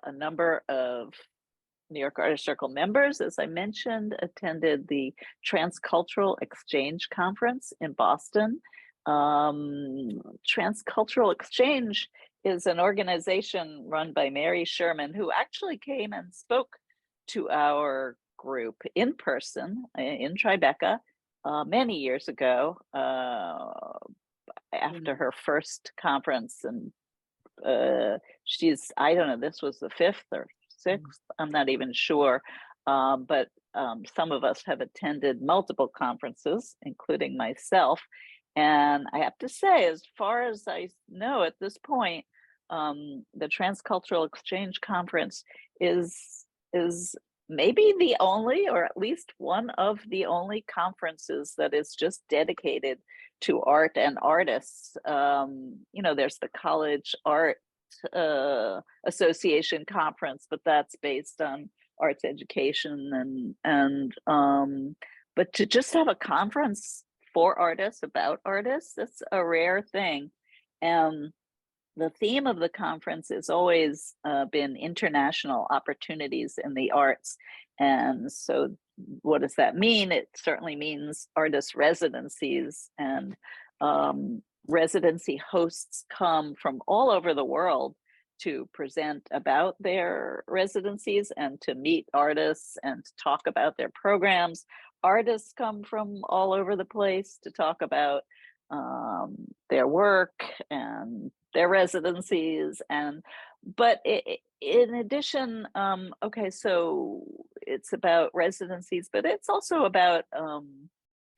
A number of New York Artist Circle members, as I mentioned, attended the Transcultural Exchange Conference in Boston. Transcultural Exchange is an organization run by Mary Sherman, who actually came and spoke to our group in person in Tribeca many years ago after her first conference. And she's, I don't know, this was the 5th or 6th, I'm not even sure, but some of us have attended multiple conferences, including myself. And I have to say, as far as I know at this point, the Transcultural Exchange Conference is maybe the only, or at least one of the only conferences that is just dedicated to art and artists. You know, there's the College Art Association conference, but that's based on arts education and but to just have a conference for artists, about artists, that's a rare thing. And the theme of the conference has always been international opportunities in the arts. And so what does that mean? It certainly means artist residencies, and residency hosts come from all over the world to present about their residencies and to meet artists and to talk about their programs. Artists come from all over the place to talk about their work and their residencies. But in addition, okay, so it's about residencies, but it's also about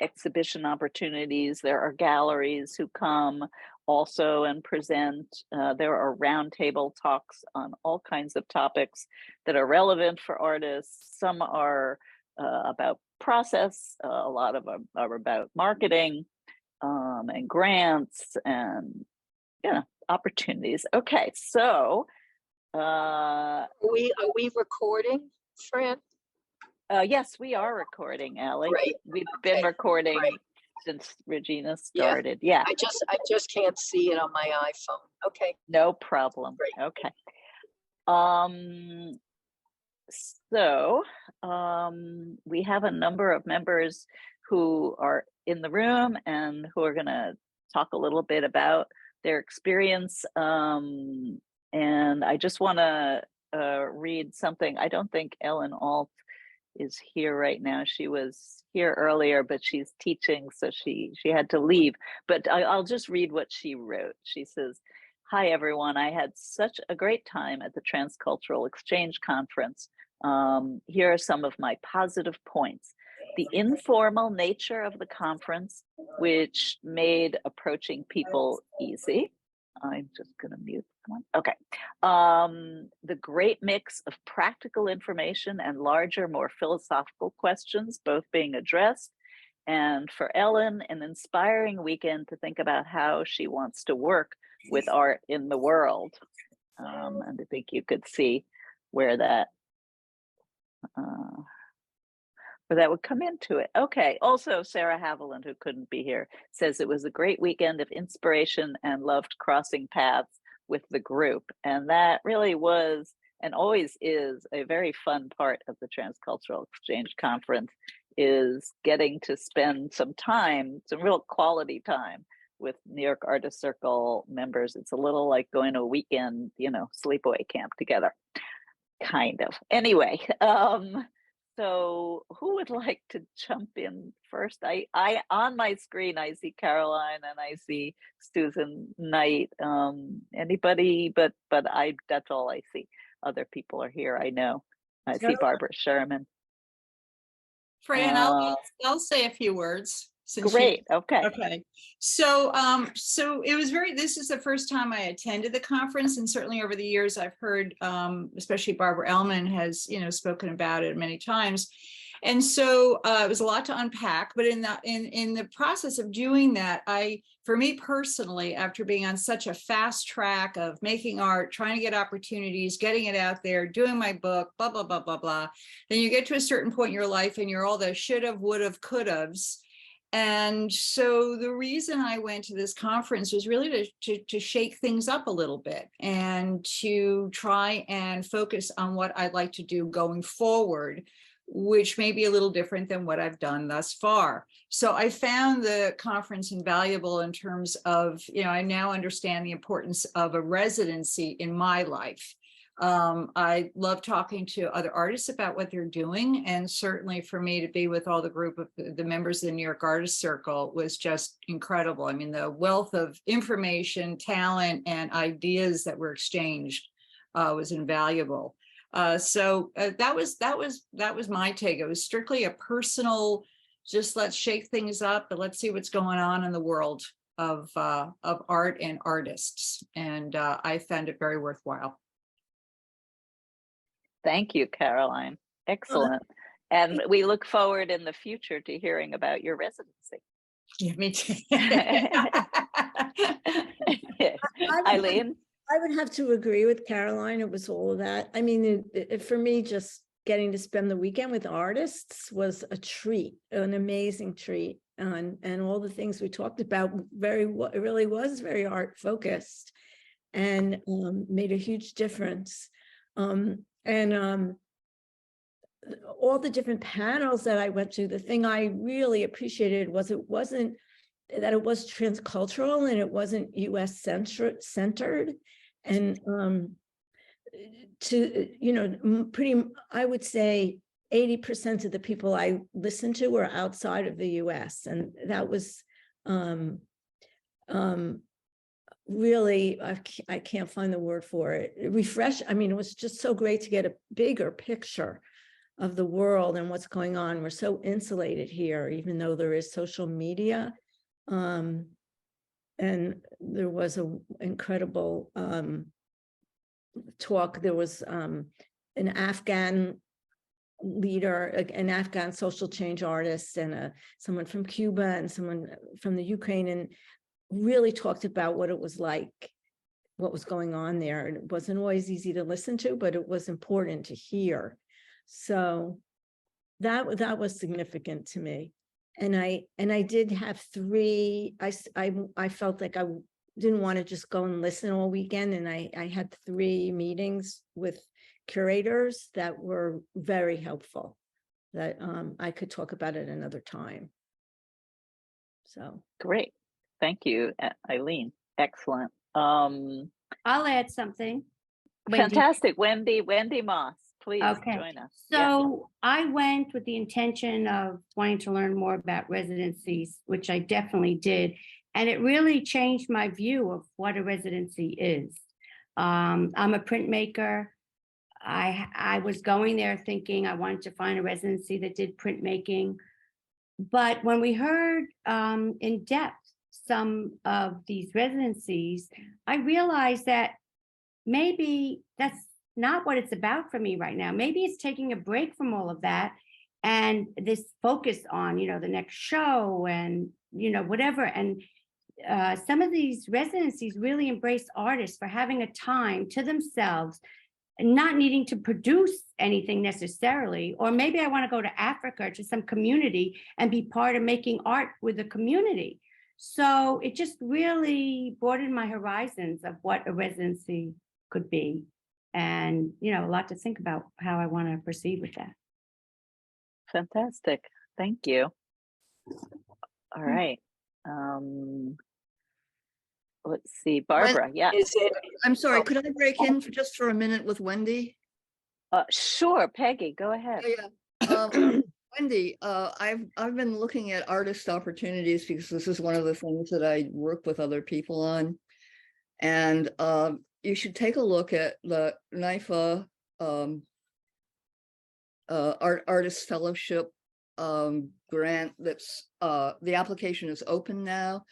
exhibition opportunities. There are galleries who come also and present. There are roundtable talks on all kinds of topics that are relevant for artists. Some are about process, a lot of them are about marketing and grants and, you know, opportunities. Okay, so are we recording, Fran? Yes, we are recording, Allie. Right. We've been recording since Regina started. Yeah. I just can't see it on my iPhone. Okay. No problem. Great. Okay. So we have a number of members who are in the room and who are going to talk a little bit about their experience. And I just want to read something. I don't think Ellen Alt is here right now. She was here earlier, but she's teaching, so she had to leave. But I'll just read what she wrote. She says, "Hi, everyone. I had such a great time at the Transcultural Exchange Conference. Here are some of my positive points. The informal nature of the conference, which made approaching people easy." I'm just going to mute one. Okay. The great mix of practical information and larger, more philosophical questions, both being addressed. And for Ellen, an inspiring weekend to think about how she wants to work with art in the world. And I think you could see where that would come into it. Okay. Also, Sarah Haviland, who couldn't be here, says it was a great weekend of inspiration and loved crossing paths with the group. And that really was and always is a very fun part of the Transcultural Exchange Conference, is getting to spend some time, some real quality time with New York Artist Circle members. It's a little like going to a weekend, you know, sleepaway camp together, kind of. Anyway, so who would like to jump in first? I on my screen, I see Caroline and I see Susan Knight. Anybody, but that's all I see. Other people are here, I know. I see Barbara Sherman. Fran, I'll say a few words. Great. Okay. Okay. So it was this is the first time I attended the conference, and certainly over the years I've heard, especially Barbara Ellman has, you know, spoken about it many times. And so it was a lot to unpack, but in the process of doing that, for me personally, after being on such a fast track of making art, trying to get opportunities, getting it out there, doing my book, blah, blah, blah, blah, blah, then you get to a certain point in your life and you're all the should have, would have, could haves. And so the reason I went to this conference was really to shake things up a little bit and to try and focus on what I'd like to do going forward, which may be a little different than what I've done thus far. So I found the conference invaluable in terms of, I now understand the importance of a residency in my life. I love talking to other artists about what they're doing. And certainly for me to be with all the group of the members of the New York Artist Circle was just incredible. I mean, the wealth of information, talent, and ideas that were exchanged was invaluable. So that was my take. It was strictly a personal, just let's shake things up and let's see what's going on in the world of art and artists. And I found it very worthwhile. Thank you, Caroline. Excellent. And we look forward in the future to hearing about your residency. Yeah, me too. Eileen? I would have to agree with Caroline. It was all of that. I mean, for me, just getting to spend the weekend with artists was a treat, an amazing treat. And all the things we talked about it really was very art focused and made a huge difference. All the different panels that I went to, the thing I really appreciated was it was transcultural and it wasn't US centered. And I would say 80% of the people I listened to were outside of the US. And that was really, I can't find the word for it. I mean, it was just so great to get a bigger picture of the world and what's going on. We're so insulated here, even though there is social media. And there was an incredible talk. There was an Afghan leader, an Afghan social change artist, and someone from Cuba and someone from the Ukraine, and really talked about what it was like, what was going on there. And it wasn't always easy to listen to, but it was important to hear. So that was significant to me. And I did have three, I felt like I didn't want to just go and listen all weekend. And I had 3 meetings with curators that were very helpful, that I could talk about it another time. So Great. Thank you, Eileen. Excellent. I'll add something. Fantastic. Wendy Moss, please join us. So I went with the intention of wanting to learn more about residencies, which I definitely did. And it really changed my view of what a residency is. I'm a printmaker. I was going there thinking I wanted to find a residency that did printmaking. But when we heard in depth some of these residencies, I realized that maybe that's not what it's about for me right now. Maybe it's taking a break from all of that and this focus on, the next show and, whatever. And some of these residencies really embrace artists for having a time to themselves, not needing to produce anything necessarily. Or maybe I want to go to Africa to some community and be part of making art with the community. So it just really broadened my horizons of what a residency could be. And, a lot to think about how I want to proceed with that. Fantastic. Thank you. All right. Let's see, Barbara. Yeah. I'm sorry, could I break in for a minute with Wendy? Sure, Peggy, go ahead. Yeah. Wendy, I've been looking at artist opportunities because this is one of the things that I work with other people on. And you should take a look at the NYFA Artist Fellowship grant. That's the application is open now.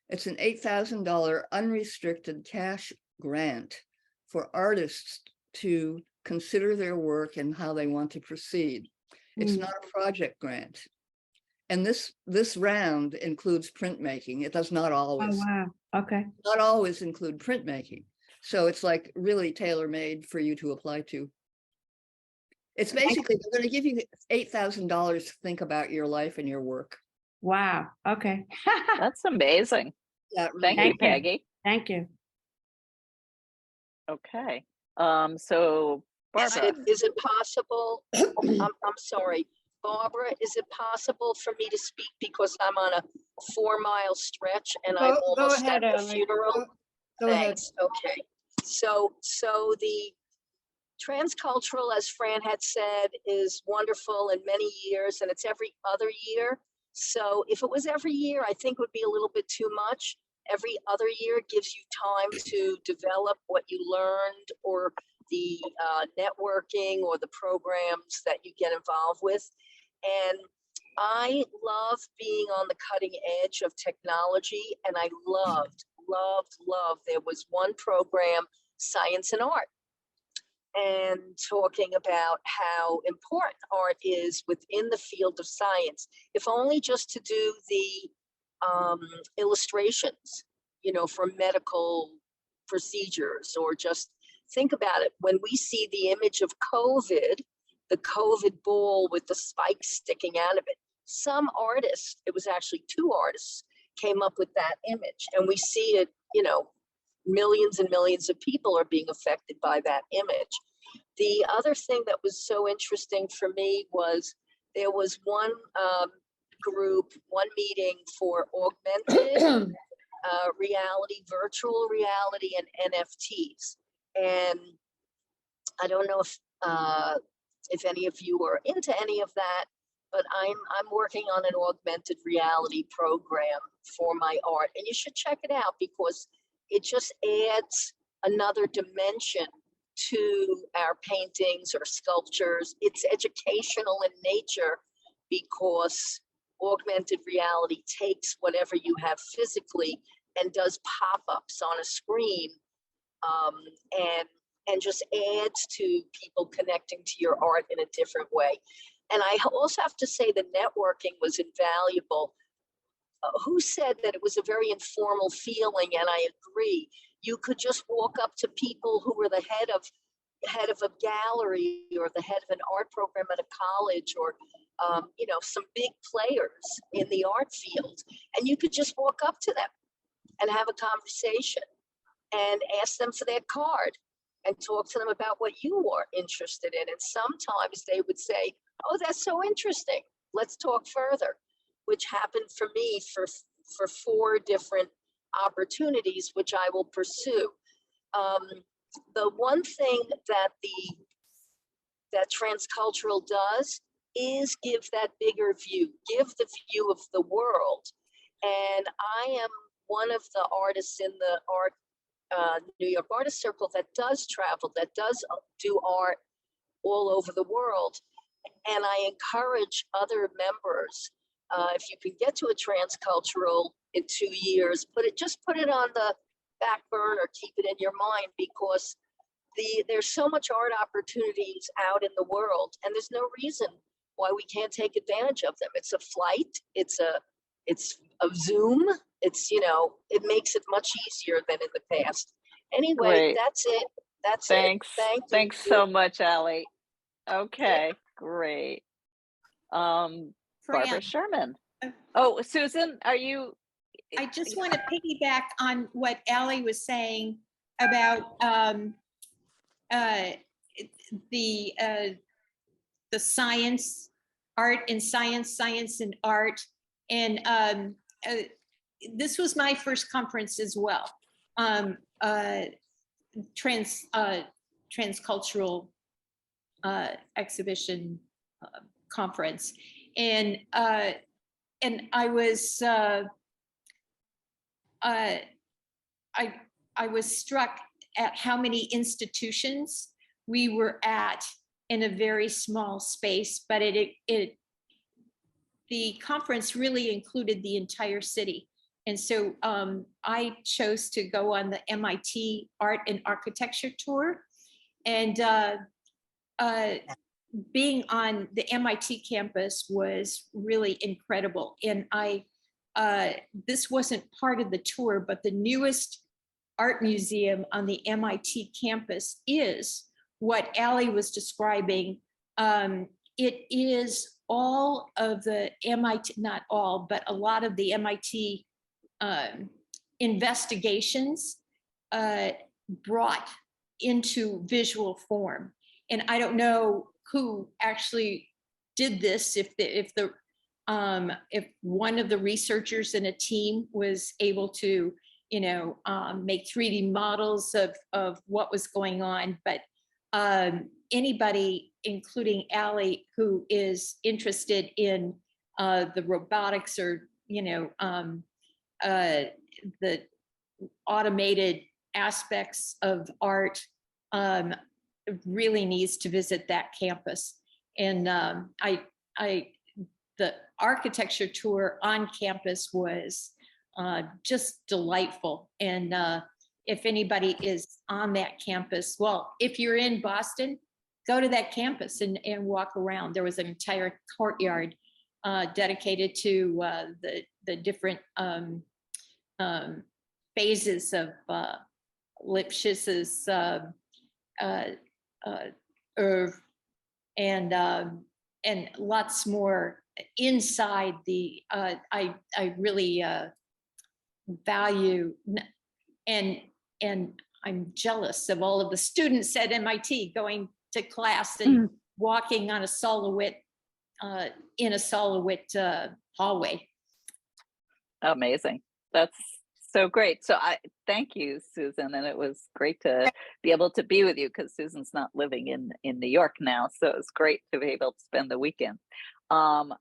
It's an $8,000 unrestricted cash grant for artists to consider their work and how they want to proceed. It's not a project grant. And this round includes printmaking. It does not always. Oh, wow. Okay. Not always include printmaking. So it's like really tailor-made for you to apply to. It's basically, they're going to give you $8,000 to think about your life and your work. Wow. Okay. That's amazing. That really Thank you, Thank you. Peggy. Thank you. Okay. So Barbara, Is it possible? I'm sorry, Barbara, is it possible for me to speak because I'm on a 4-mile stretch and I'm Go almost ahead, at the Ally. funeral? Go ahead. Thanks. Okay. So the Transcultural, as Fran had said, is wonderful in many years, and it's every other year. So if it was every year, I think it would be a little bit too much. Every other year gives you time to develop what you learned, or the networking, or the programs that you get involved with. And I love being on the cutting edge of technology, and I loved. There was one program, Science and Art, and talking about how important art is within the field of science, if only just to do the illustrations, for medical procedures, or just think about it. When we see the image of COVID, the COVID ball with the spikes sticking out of it, some artists, it was actually 2 artists, came up with that image, and we see it, millions and millions of people are being affected by that image. The other thing that was so interesting for me was there was one group, one meeting for augmented reality, virtual reality, and NFTs. And I don't know if any of you are into any of that, but I'm working on an augmented reality program for my art, and you should check it out because it just adds another dimension to our paintings or sculptures. It's educational in nature because augmented reality takes whatever you have physically and does pop-ups on a screen, and just adds to people connecting to your art in a different way. And I also have to say the networking was invaluable. Who said that it was a very informal feeling? And I agree. You could just walk up to people who were the head of a gallery, or the head of an art program at a college, or some big players in the art field, and you could just walk up to them and have a conversation and ask them for their card and talk to them about what you are interested in. And sometimes they would say, "Oh, that's so interesting. Let's talk further," which happened for me for 4 different opportunities, which I will pursue. The one thing that Transcultural does is give that bigger view, give the view of the world. And I am one of the artists in the New York Artist Circle that does travel, that does do art all over the world. And I encourage other members, if you can get to a Transcultural in 2 years, put it on the back burner, keep it in your mind, because there's so much art opportunities out in the world, and there's no reason why we can't take advantage of them. It's a flight, it's a Zoom, it makes it much easier than in the past. Anyway, great. that's it. Thanks. Thank you. Thanks so much, Ally. Okay, great. Barbara Fran, Sherman. Oh, Susan, are you? I just want to piggyback on what Ally was saying about the science, art and science and art. And this was my first conference as well. Transcultural exhibition conference. And I was I was struck at how many institutions we were at in a very small space, but the conference really included the entire city. And so I chose to go on the MIT Art and Architecture Tour. And being on the MIT campus was really incredible. And this wasn't part of the tour, but the newest art museum on the MIT campus is what Ally was describing. It is all of the MIT, not all, but a lot of the MIT investigations brought into visual form. And I don't know who actually did this, if one of the researchers in a team was able to, make 3D models of what was going on, but anybody, including Allie, who is interested in the robotics or, the automated aspects of art, really needs to visit that campus. And the architecture tour on campus was just delightful. And if anybody is on that campus, well, if you're in Boston, go to that campus and walk around. There was an entire courtyard dedicated to the different phases of Lipschitz' and lots more inside the. I really value and I'm jealous of all of the students at MIT going to class and walking on a Solowit in a Solowit hallway. Amazing. That's so great. So I thank you, Susan, and it was great to be able to be with you because Susan's not living in New York now, so it was great to be able to spend the weekend. I'm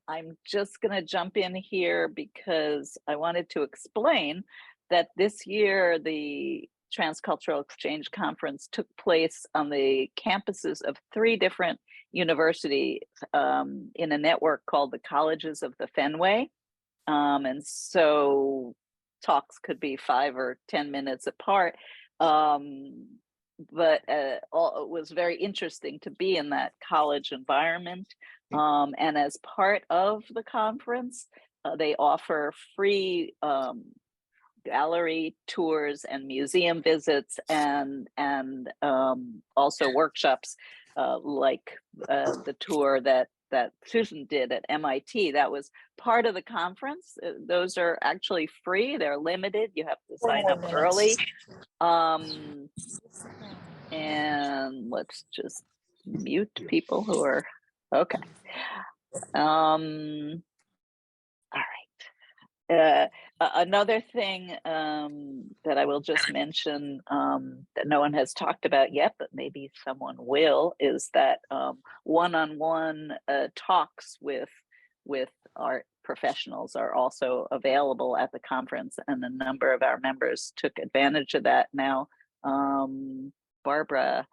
just going to jump in here because I wanted to explain that this year the Transcultural Exchange Conference took place on the campuses of 3 different universities in a network called the Colleges of the Fenway. And so talks could be 5 or 10 minutes apart. But it was very interesting to be in that college environment. And as part of the conference, they offer free gallery tours and museum visits and also workshops like the tour that Susan did at MIT. That was part of the conference. Those are actually free. They're limited. You have to sign up early. And let's just mute people who are okay. All right. Another thing that I will just mention that no one has talked about yet, but maybe someone will, is that one-on-one talks with art professionals are also available at the conference, and a number of our members took advantage of that. Now, Barbara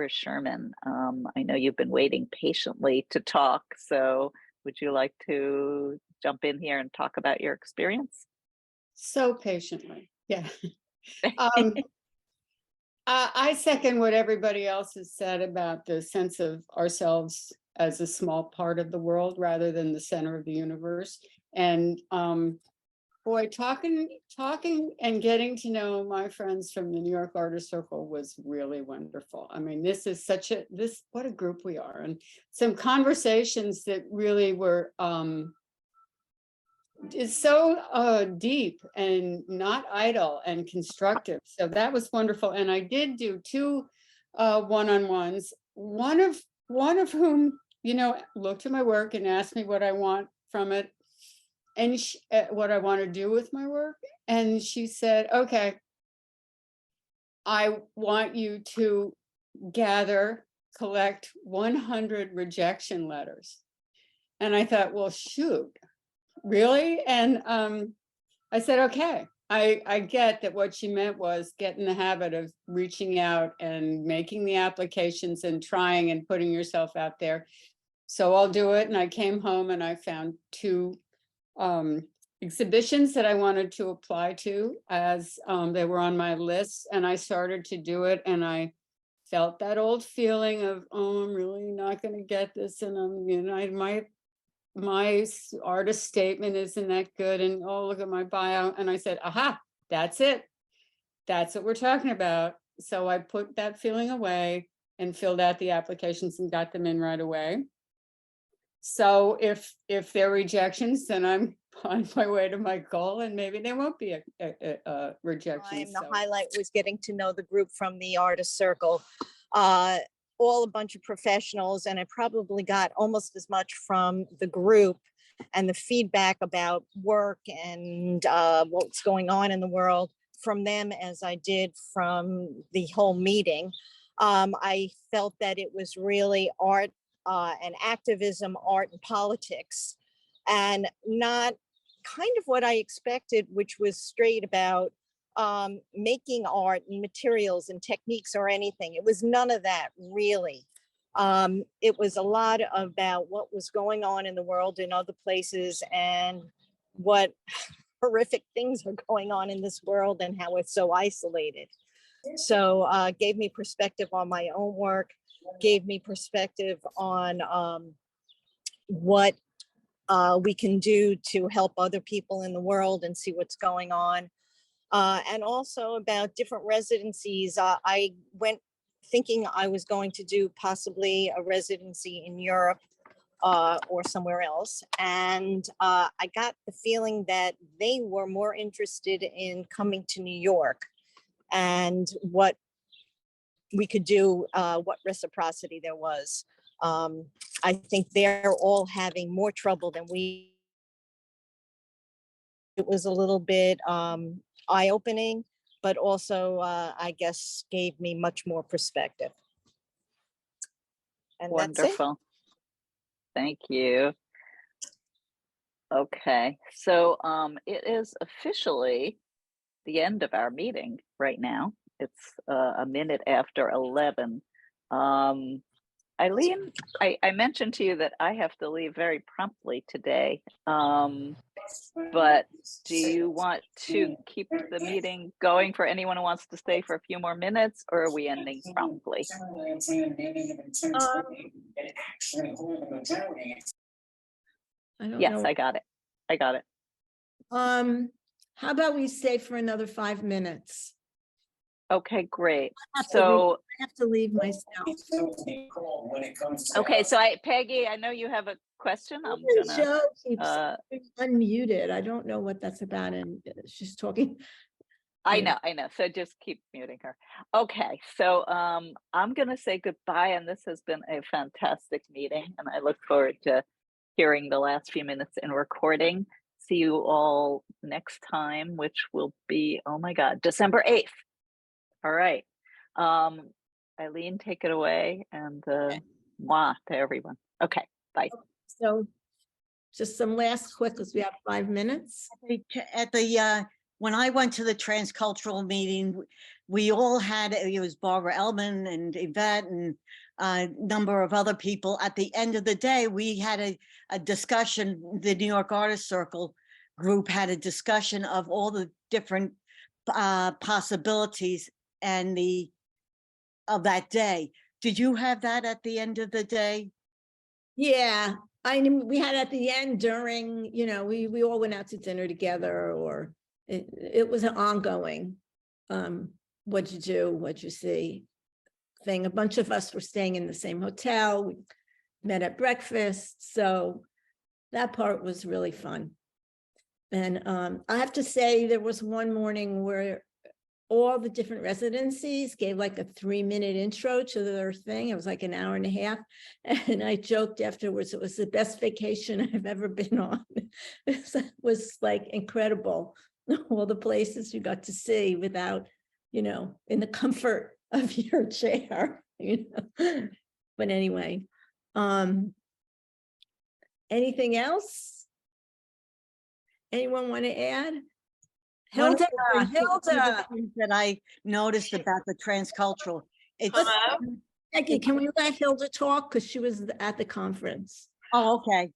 Sherman, I know you've been waiting patiently to talk, so would you like to jump in here and talk about your experience? So patiently, yeah. I second what everybody else has said about the sense of ourselves as a small part of the world rather than the center of the universe. And boy, talking and getting to know my friends from the New York Artist Circle was really wonderful. I mean, this is what a group we are, and some conversations that really were is so deep and not idle and constructive. So that was wonderful. And I did do 2 one-on-ones, one of whom, looked at my work and asked me what I want from it and what I want to do with my work. And she said, okay, I want you to collect 100 rejection letters. And I thought, well, shoot. Really? And I said, okay, I get that what she meant was get in the habit of reaching out and making the applications and trying and putting yourself out there. So I'll do it. And I came home and I found 2 exhibitions that I wanted to apply to as they were on my list. And I started to do it. And I felt that old feeling of, oh, I'm really not going to get this. And my artist statement isn't that good, and oh, look at my bio. And I said, aha, that's it. That's what we're talking about. So I put that feeling away and filled out the applications and got them in right away. So if there are rejections, then I'm on my way to my goal, and maybe there won't be a rejection. The So highlight was getting to know the group from the artist circle. All a bunch of professionals, and I probably got almost as much from the group and the feedback about work and what's going on in the world from them as I did from the whole meeting. I felt that it was really art and activism, art and politics, and not kind of what I expected, which was straight about making art and materials and techniques or anything. It was none of that, really. It was a lot about what was going on in the world in other places and what horrific things are going on in this world and how it's so isolated. So gave me perspective on my own work, gave me perspective on what we can do to help other people in the world and see what's going on. And also about different residencies. I went thinking I was going to do possibly a residency in Europe or somewhere else. And I got the feeling that they were more interested in coming to New York and what we could do, what reciprocity there was. I think they're all having more trouble than we. It was a little bit eye-opening, but also I guess gave me much more perspective. And that's it. Wonderful. Thank you. Okay, so it is officially the end of our meeting right now. It's a minute after 11. Eileen, I mentioned to you that I have to leave very promptly today. But do you want to keep the meeting going for anyone who wants to stay for a few more minutes, or are we ending promptly? Yes, I got it. I got it. How about we stay for another 5 minutes? Okay, great. I So, have to leave myself. okay, so Peggy, I know you have a question. I'm gonna, Joe keeps unmuted. I don't know what that's about, and she's talking. I know. So just keep muting her. Okay, so I'm gonna say goodbye, and this has been a fantastic meeting, and I look forward to hearing the last few minutes in recording. See you all next time, which will be, oh my God, December 8th. All right. Eileen, take it away, and mwah to everyone. Okay, bye. So just some last quick, because we have 5 minutes. At the when I went to the Transcultural meeting, we all had, it was Barbara Ellman and Yvette and a number of other people. At the end of the day, we had a discussion. The New York Artist Circle group had a discussion of all the different possibilities and of that day. Did you have that at the end of the day? Yeah, we had at the end during, we all went out to dinner together, or it was an ongoing, what'd you do, what'd you see thing. A bunch of us were staying in the same hotel, we met at breakfast. So that part was really fun. And I have to say, there was one morning where all the different residencies gave like a 3-minute intro to their thing. It was like an hour and a half. And I joked afterwards, it was the best vacation I've ever been on. It was like incredible. All the places you got to see without, in the comfort of your chair, But anyway, anything else? Anyone want to add? Hilda. That I noticed about the Transcultural. Peggy, can we let Hilda talk? Because she was at the conference. Oh, okay.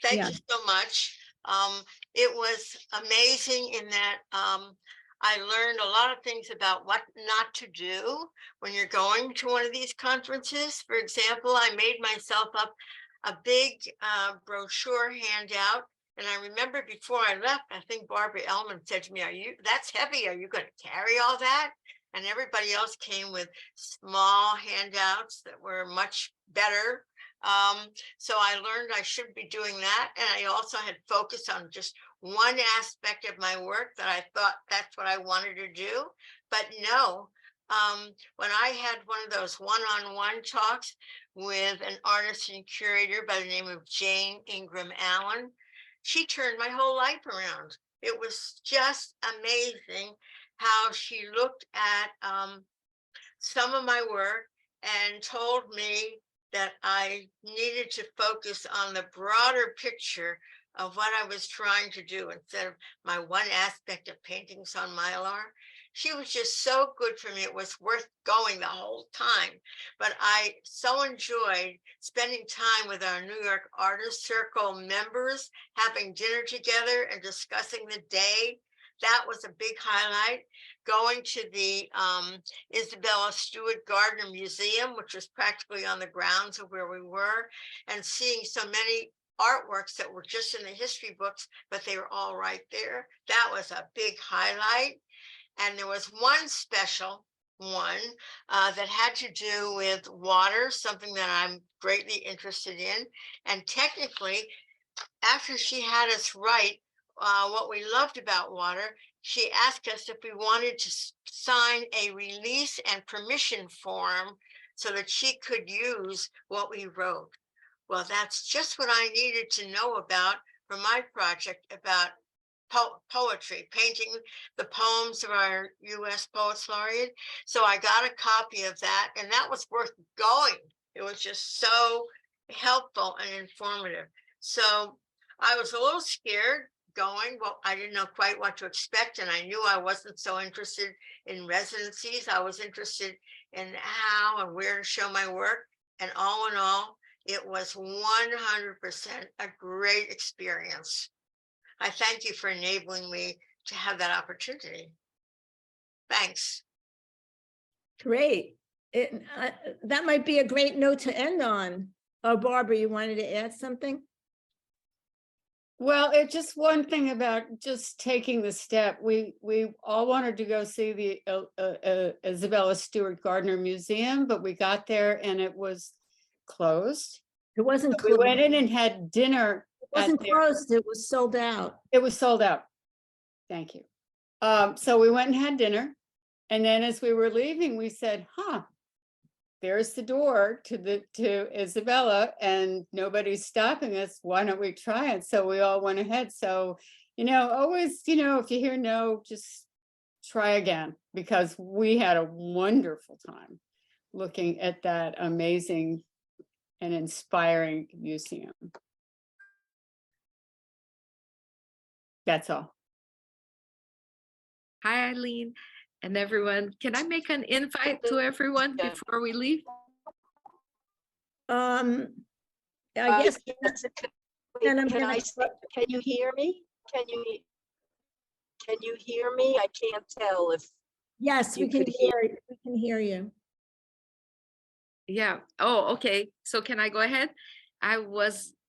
Thank Yeah. you so much. It was amazing in that I learned a lot of things about what not to do when you're going to one of these conferences. For example, I made myself up a big brochure handout. And I remember before I left, I think Barbara Ellman said to me, that's heavy. Are you going to carry all that? And everybody else came with small handouts that were much better So I learned I should be doing that. And I also had focused on just one aspect of my work that I thought that's what I wanted to do. But no, when I had one of those one-on-one talks with an artist and curator by the name of Jane Ingram Allen, she turned my whole life around. It was just amazing how she looked at some of my work and told me that I needed to focus on the broader picture of what I was trying to do instead of my one aspect of paintings on Mylar. She was just so good for me. It was worth going the whole time. But I so enjoyed spending time with our New York Artist Circle members, having dinner together and discussing the day. That was a big highlight. Going to the Isabella Stewart Gardner Museum, which was practically on the grounds of where we were, and seeing so many artworks that were just in the history books, but they were all right there. That was a big highlight. And there was one special one that had to do with water, something that I'm greatly interested in. And technically, after she had us write what we loved about water, she asked us if we wanted to sign a release and permission form so that she could use what we wrote. Well, that's just what I needed to know about for my project about poetry, painting the poems of our U.S. Poets Laureate. So I got a copy of that, and that was worth going. It was just so helpful and informative. So I was a little scared going. Well, I didn't know quite what to expect, and I knew I wasn't so interested in residencies. I was interested in how and where to show my work. And all in all, it was 100% a great experience. I thank you for enabling me to have that opportunity. Thanks. Great. That might be a great note to end on. Oh, Barbara, you wanted to add something? Well, it's just one thing about just taking the step. We all wanted to go see the Isabella Stewart Gardner Museum, but we got there and it was closed. It wasn't We closed. went in and had dinner. It wasn't closed. It was sold out. It was sold out. Thank you. So we went and had dinner. And then as we were leaving, we said, there's the door to Isabella and nobody's stopping us. Why don't we try it? So we all went ahead. So, always, if you hear no, just try again, because we had a wonderful time looking at that amazing and inspiring museum. That's all. Hi, Eileen and everyone. Can I make an invite to everyone before we leave? I guess. Can you hear me? Can you hear me? I can't tell if. Yes, we can hear. We can hear you. Yeah. Oh, okay. So can I go ahead?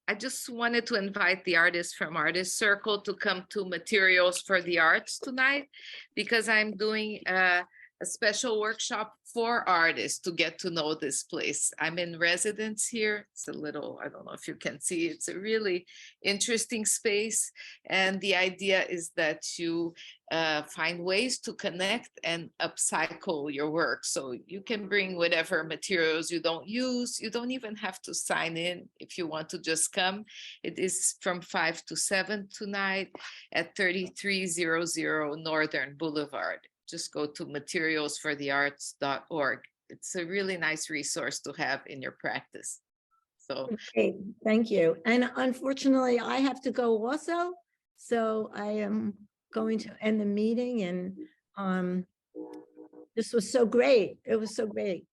I just wanted to invite the artists from Artist Circle to come to Materials for the Arts tonight, because I'm doing a special workshop for artists to get to know this place. I'm in residence here. It's a little, I don't know if you can see, it's a really interesting space. And the idea is that you find ways to connect and upcycle your work. So you can bring whatever materials you don't use. You don't even have to sign in if you want to just come. It is from 5 to 7 tonight at 3300 Northern Boulevard. Just go to materialsforthearts.org. It's a really nice resource to have in your practice. So okay, thank you. And unfortunately, I have to go also. So I am going to end the meeting, and this was so great. It was so great.